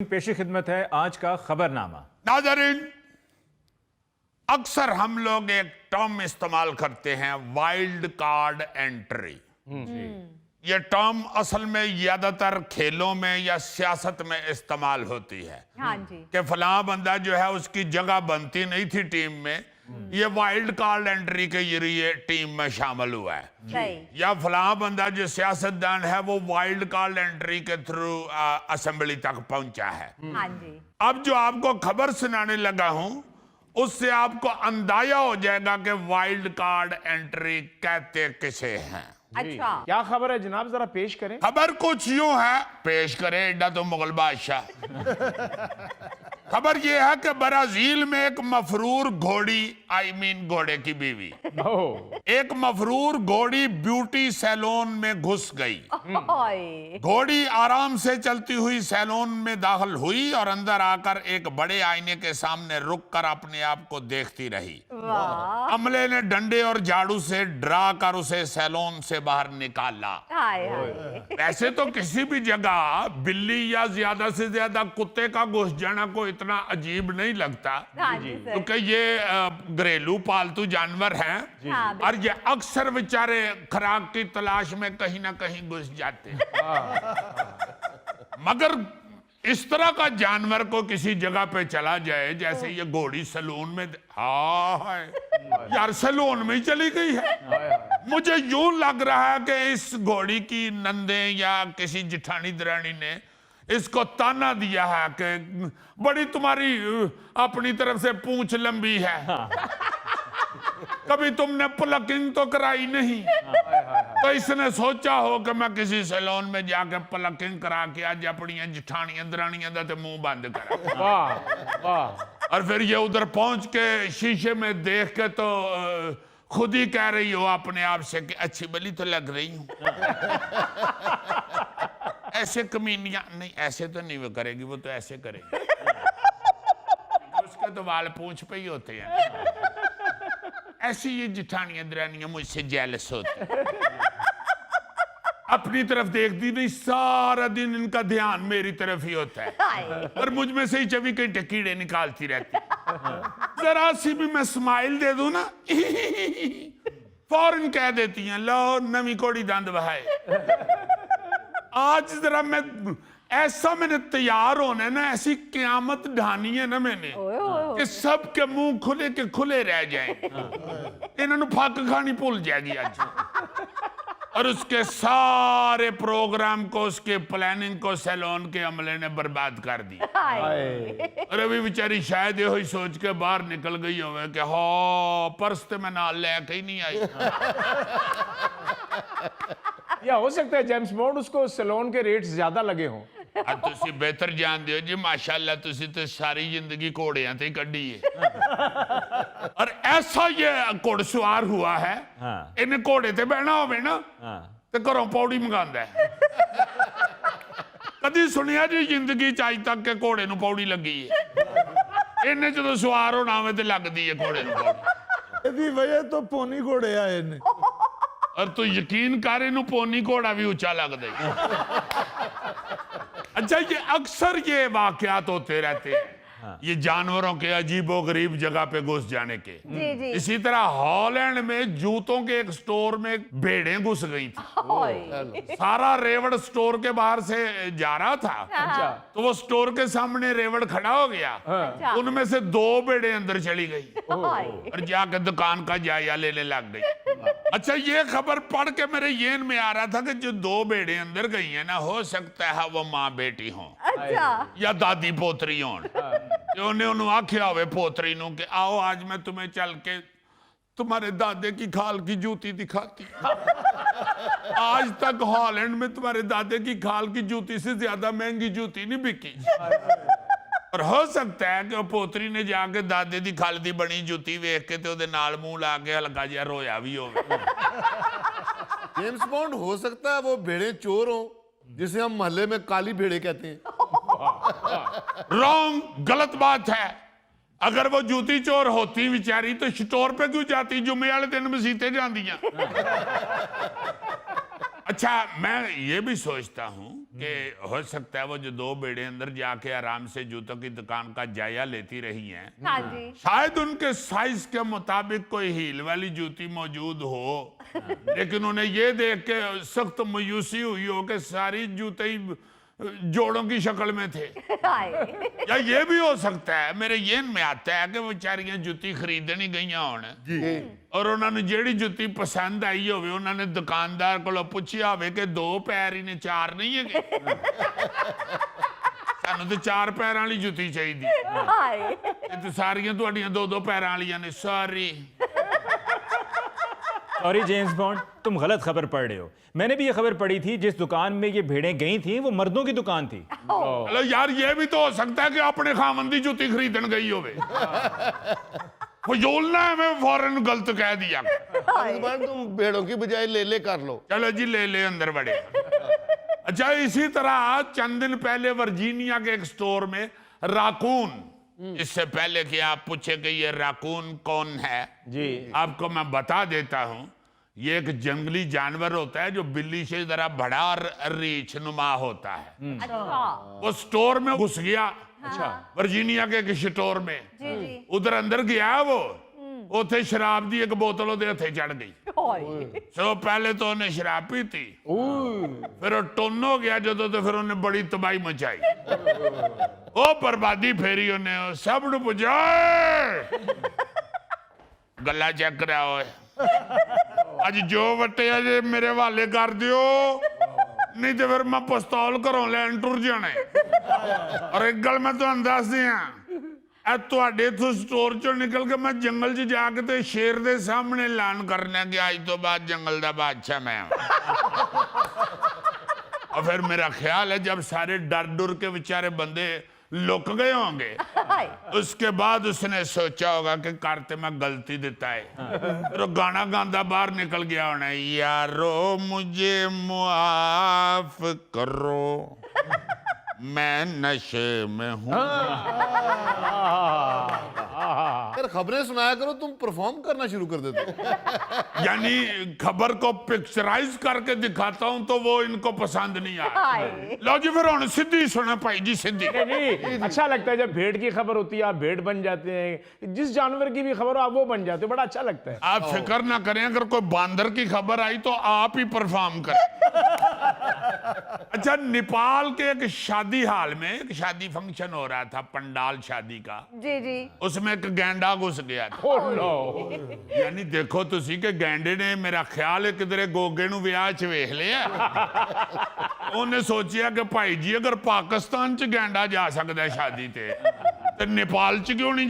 पेशी खिदमत है आज का खबरनामा। नाज़रीन, अक्सर हम लोग एक टर्म इस्तेमाल करते हैं, वाइल्ड कार्ड एंट्री। ये टर्म असल में ज्यादातर खेलों में या सियासत में इस्तेमाल होती है। हाँ जी। कि फलां बंदा जो है उसकी जगह बनती नहीं थी टीम में, ये वाइल्ड कार्ड एंट्री के जरिए टीम में शामिल हुआ है। सही। या फलां बंदा जो सियासतदान है वो वाइल्ड कार्ड एंट्री के थ्रू असेंबली तक पहुंचा है। हाँ जी। अब जो आपको खबर सुनाने लगा हूं उससे आपको अंदाजा हो जाएगा कि वाइल्ड कार्ड एंट्री कहते किसे हैं। अच्छा। क्या खबर है जनाब, जरा पेश करें। खबर कुछ यूं है, पेश करें एडा तो मुगल बादशाह। खबर यह है कि ब्राजील में एक मफरूर घोड़ी, घोड़े की बीवी, एक मफरूर घोड़ी ब्यूटी सैलून में घुस गई। ओए। घोड़ी आराम से चलती हुई सैलून में दाखिल हुई और अंदर आकर एक बड़े आईने के सामने रुककर अपने आप को देखती रही। वाह। अमले ने डंडे और झाड़ू से डरा कर उसे सैलून से बाहर निकाला। हाय हाय। वैसे तो किसी भी जगह बिल्ली या ज्यादा से ज्यादा कुत्ते का घुस जाना को इतना अजीब नहीं लगता, हाँ जी सर। क्योंकि ये घरेलू पालतू जानवर हैं हाँ, और ये अक्सर बेचारे खुराक की तलाश में कहीं ना कहीं घुस जाते हैं। मगर इस तरह का जानवर को किसी जगह पे चला जाए, जैसे ये घोड़ी सैलून में, हाँ यार सैलून में ही चली गई है। मुझे यूं लग रहा है कि इस घोड़ी की नंदे या किसी जिठानी दरानी ने इसको ताना दिया है कि बड़ी तुम्हारी अपनी तरफ से पूंछ लंबी है, कभी तुमने प्लकिंग तो कराई नहीं। तो इसने सोचा हो कि मैं किसी सैलून में जाके प्लकिंग करा के आज अपनी जिठानियां दरानियां दा ते मुंह बंद करा। वाह वाह। और फिर ये उधर पहुंच के शीशे में देख के तो खुद ही कह रही हो अपने आप से कि अच्छी भली तो लग रही हूं। ऐसे कमीनियां नहीं, ऐसे तो नहीं वो करेगी, वो तो ऐसे करेगी। उसके तो वाल पूंछ पे ही होते हैं। ऐसी ये जिठानियां दरानियां मुझसे जेलस होती, अपनी तरफ देखती नहीं, सारा दिन इनका ध्यान मेरी तरफ ही होता है और मुझ में से ही 24 घंटे कीड़े निकालती रहती। जरा सी भी मैं स्माइल दे दूं ना, फौरन कह देती हैं लो नवी कोड़ी दंद बहाए। आज जरा मैं ऐसा मैंने तैयार होना है ना, ऐसी क्यामत ढानी है ना मैंने कि सबके मुंह खुले के खुले रह जाएं। इन्होंने फक खानी भूल जाएगी आज। और उसके सारे प्रोग्राम को, उसके प्लानिंग को सैलून के अमले ने बर्बाद कर दिया। और अभी बेचारी शायद ये सोच के बाहर निकल गई हो कि हाँ पर्स तो मैं नाल लेके ही नहीं आई। या हो सकता है जेम्स बॉन्ड उसको सैलून के रेट्स ज्यादा लगे हों। तुसी बेहतर जानते हो जी, माशाल्लाह तुसी तो सारी जिंदगी घोड़ियां ते कड्डी है। और ऐसा ये घोड़सवार हुआ है, इन्हें घोड़े ते बहना होवे ना ते घरों पौड़ी मंगांदा है। कदी सुनिया जी जिंदगी च अज तक के घोड़े नूं पौड़ी लगी है? इन्हें जो सवार होना होवे ते लगदी है घोड़े नूं पौड़ी। ਇਹਦੀ ਵਜ੍ਹਾ ਤੋਂ ਪੋਨੀ ਘੋੜੇ ਆਏ ਨੇ। और तू यकीन कर, इनू पोनी घोड़ा भी ऊंचा लगता है। अच्छा, ये अक्सर ये वाकयात होते रहते हैं, ये जानवरों के अजीबो गरीब जगह पे घुस जाने के। जी जी। इसी तरह हॉलैंड में जूतों के एक स्टोर में भेड़ें घुस गई थी। ओए। सारा रेवड़ स्टोर के बाहर से जा रहा था, अच्छा। तो वो स्टोर के सामने रेवड़ खड़ा हो गया। अच्छा। उनमें से 2 भेड़ें अंदर चली गई ओए। और जाकर दुकान का जायजा लेने लग गई। अच्छा, ये खबर पढ़ के मेरे येन में आ रहा था कि जो 2 भेड़ें अंदर गई हैं ना, हो सकता है वो माँ बेटी हों अच्छा। या दादी पोतरी हों। उन्हें आख्या होवे पोतरी नूं कि आओ आज मैं तुम्हें चल के तुम्हारे दादे की खाल की जूती दिखाती। आज तक हॉलैंड में तुम्हारे दादे की खाल की जूती से ज्यादा महंगी जूती नहीं बिकी। और हो सकता है कि वो पोतरी ने जाके दादे दी खाल दी बनी जूती वेख के ते ओदे नाल मुंह ला के हल्का जिहा रोया भी होवे। जेम्स बॉन्ड हो सकता है वो भेड़े चोर हो, जिसे हम मोहल्ले में काली भेड़े कहते हैं। रॉन्ग, गलत बात है। अगर वो जूती चोर होती बेचारी तो स्टोर पे क्यों जाती, जुम्मे वाले दिन मसीते जांदियां। अच्छा, मैं ये भी सोचता हूं कि हो सकता है वो जो 2 बेड़े अंदर जाके आराम से जूतों की दुकान का जाया लेती रही हैं, हाँ जी। शायद उनके साइज के मुताबिक कोई हील वाली जूती मौजूद हो, लेकिन उन्हें ये देख के सख्त मायूसी हुई हो कि सारी जूते ही जोड़ों की शक्ल में थे। हाय। या ये भी हो सकता है, मेरे ये में आता है कि बेचारियां जुत्ती खरीदने गई होने और उन्होंने जेड़ी जुत्ती पसंद आई होवे उन्होंने दुकानदार को पूछा होवे कि 2 पैर ही ने 4 नहीं है सानू तो 4 पैर वाली जुत्ती चाहिए, हाय। ये तो सारियां तुहाडियां 2-2 पैर वालियां ने। सॉरी सॉरी जेम्स बॉन्ड, तुम गलत खबर पढ़ रहे हो। मैंने भी ये खबर पढ़ी थी, जिस दुकान में ये भेड़ें गई थी वो मर्दों की दुकान थी। हेलो यार, ये भी तो हो सकता है कि अपने खामन दी जुत्ती खरीदन गई होवे। फजूलना है, मैं फौरन गलत कह दिया। जेम्स बॉन्ड तुम भेड़ों की बजाय ले कर लो। चलो जी ले अंदर बढ़े। अच्छा, इसी तरह चंद दिन पहले वर्जीनिया के एक स्टोर में राकून, इससे पहले कि आप पूछे कि ये राकून कौन है, जी आपको मैं बता देता हूं। ये एक जंगली जानवर होता है जो बिल्ली से जरा बड़ा और रीछ नुमा होता है। अच्छा। वो स्टोर में घुस गया, अच्छा। वर्जीनिया के एक स्टोर में, जी जी। उधर अंदर गया वो, उथे शराब दी एक बोतल ਉਹਦੇ ਹੱਥੇ ਚੜ गई। हाय। सो पहले तो उन्हें शराब पी थी, फिर वो टुन्न हो गया जो, तो फिर उन्हें बड़ी तबाही मचाई, ओ बर्बादी फेरी उन्हें, सब नु बुझाए गला चेक करा होए अज जो वटे अजे मेरे वाले कर दियो, नहीं तो फिर मैं पिस्तौल घरों लैन टुर जाने। और एक गल मैं तुहानू दस दियां, ਤੁਹਾਡੇ इथों स्टोर चो निकल के मैं जंगल च जाके ते शेर दे सामने ऐलान करना कि आज तो बाद जंगल दा बादशाह मैं हूं। और फिर मेरा ख्याल है जब सारे डर डुर के बेचारे बंदे लुक गए होंगे, उसके बाद उसने सोचा होगा कि करते मैं गलती देता है, फिर वो गाना गांदा बाहर निकल गया होना, यारो मुझे मुआफ करो मैं नशे में हूं। यार खबरें सुनाया करो, तुम परफॉर्म करना शुरू कर देते हो। यानी खबर को पिक्चराइज करके दिखाता हूं तो वो इनको पसंद नहीं आया। हाय। लो जी, फिर हुण सीधी सुना भाई जी, सीधी। नहीं, अच्छा लगता है जब भेड़ की खबर होती है आप भेड़ बन जाते हैं, जिस जानवर की भी खबर हो आप वो बन जाते हो, बड़ा अच्छा लगता है। आप फिक्र ना करें, अगर कोई बांदर की खबर आई तो आप ही परफॉर्म करें। अच्छा, नेपाल के एक शादी हाल में एक शादी फंक्शन हो रहा था, पंडाल शादी का, जी जी। उसमें एक गैंडा घुस गया था। Oh no. यानी देखो तुसी कि गैंडे ने, मेरा ख्याल है किधरे गोगे नू विआह च वेख लिया, उन्हें सोचिया कि भाई जी अगर पाकिस्तान च गैंडा जा सकता है शादी ते नेपाल च क्यों नहीं